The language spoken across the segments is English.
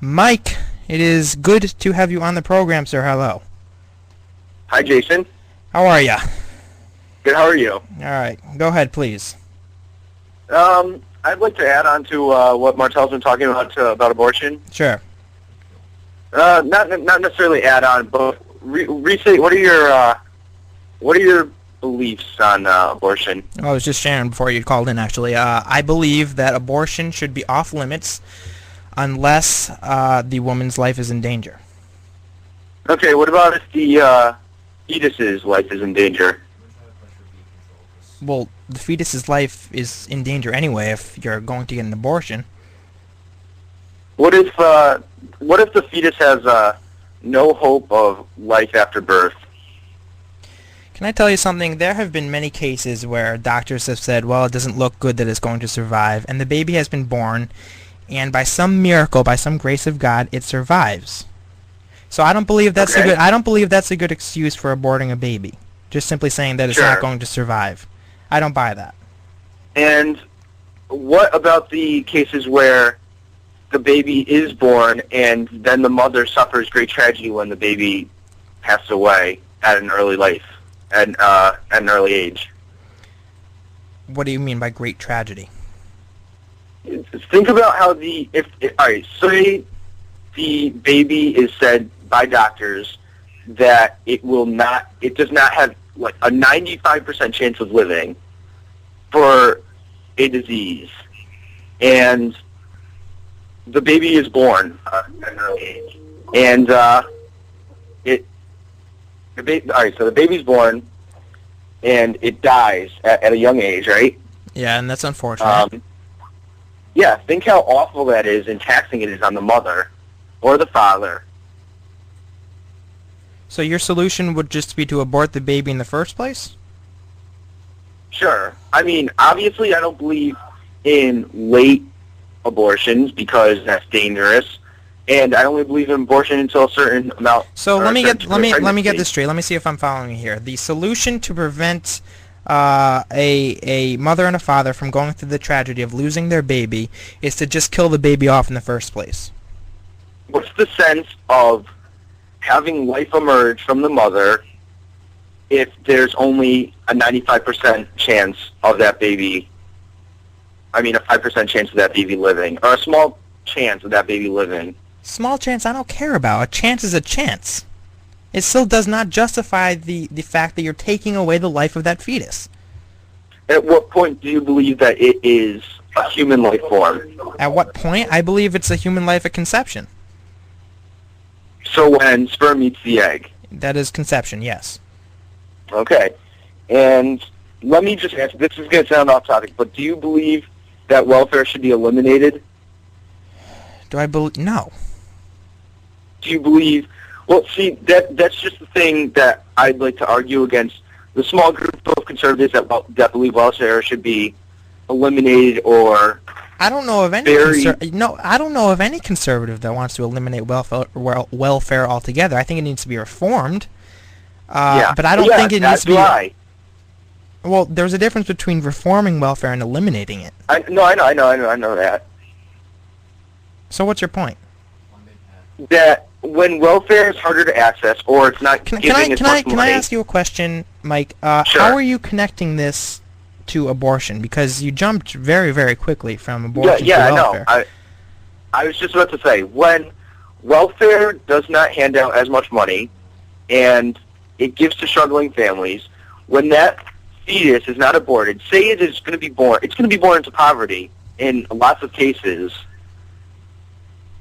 Mike, it is good to have you on the program, sir. Hello. Hi, Jason. How are ya? Good, how are you? All right. Go ahead, please. I'd like to add on to what Martel's been talking about abortion. Sure. Not necessarily add on, but recently, what are your beliefs on abortion? I was just sharing before you called in, actually. I believe that abortion should be off limits unless the woman's life is in danger. Okay, what about if the fetus's life is in danger? Well, the fetus's life is in danger anyway if you're going to get an abortion. What if the fetus has no hope of life after birth? Can I tell you something? There have been many cases where doctors have said, well, it doesn't look good that it's going to survive, and the baby has been born, and by some miracle, by some grace of God, it survives. So I don't believe that's a good excuse for aborting a baby. Just simply saying that it's not going to survive. I don't buy that. And what about the cases where the baby is born and then the mother suffers great tragedy when the baby passes away at an early life, at an early age? What do you mean by great tragedy? Think about how say the baby is said by doctors that it does not have like a 95% chance of living for a disease, and the baby is born at an early age, and so the baby's born, and it dies at a young age, right? Yeah, and that's unfortunate. Yeah, think how awful that is and taxing it is on the mother or the father. So your solution would just be to abort the baby in the first place? Sure. I mean, obviously I don't believe in late abortions because that's dangerous, and I only believe in abortion until a certain amount. So let me get this straight. Let me see if I'm following you here. The solution to prevent a mother and a father from going through the tragedy of losing their baby is to just kill the baby off in the first place. What's the sense of having life emerge from the mother if there's only a 95% chance of that baby, a 5% chance of that baby living, or a small chance of that baby living? Small chance I don't care about. A chance is a chance. It still does not justify the fact that you're taking away the life of that fetus. At what point do you believe that it is a human life form? At what point? I believe it's a human life at conception. So when sperm meets the egg? That is conception, yes. Okay. And let me just ask, this is going to sound off topic, but do you believe that welfare should be eliminated? Do I believe? No. Do you believe... Well, see, that's just the thing that I'd like to argue against the small group of conservatives that believe welfare should be eliminated, or... I don't know of any I don't know of any conservative that wants to eliminate welfare altogether. I think it needs to be reformed. But I don't think it needs to be... Well, there's a difference between reforming welfare and eliminating it. I know that. So what's your point? That when welfare is harder to access, or it's not giving as much money... Can I ask you a question, Mike? Sure. How are you connecting this to abortion? Because you jumped very, very quickly from abortion to welfare. I know. I was just about to say, when welfare does not hand out as much money, and it gives to struggling families, when that fetus is not aborted, say it is going to be born, it's going to be born into poverty in lots of cases.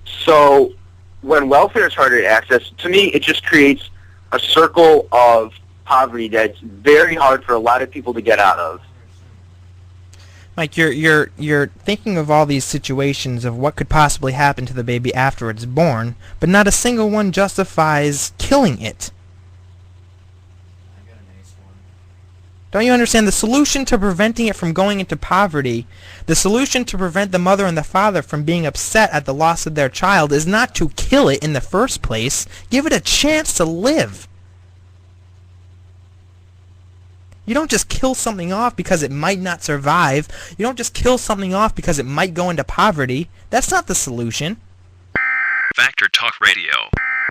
So when welfare is harder to access, to me, it just creates a circle of poverty that's very hard for a lot of people to get out of. Mike, you're thinking of all these situations of what could possibly happen to the baby after it's born, but not a single one justifies killing it. Don't you understand? The solution to preventing it from going into poverty, the solution to prevent the mother and the father from being upset at the loss of their child is not to kill it in the first place. Give it a chance to live. You don't just kill something off because it might not survive. You don't just kill something off because it might go into poverty. That's not the solution. Factor Talk Radio.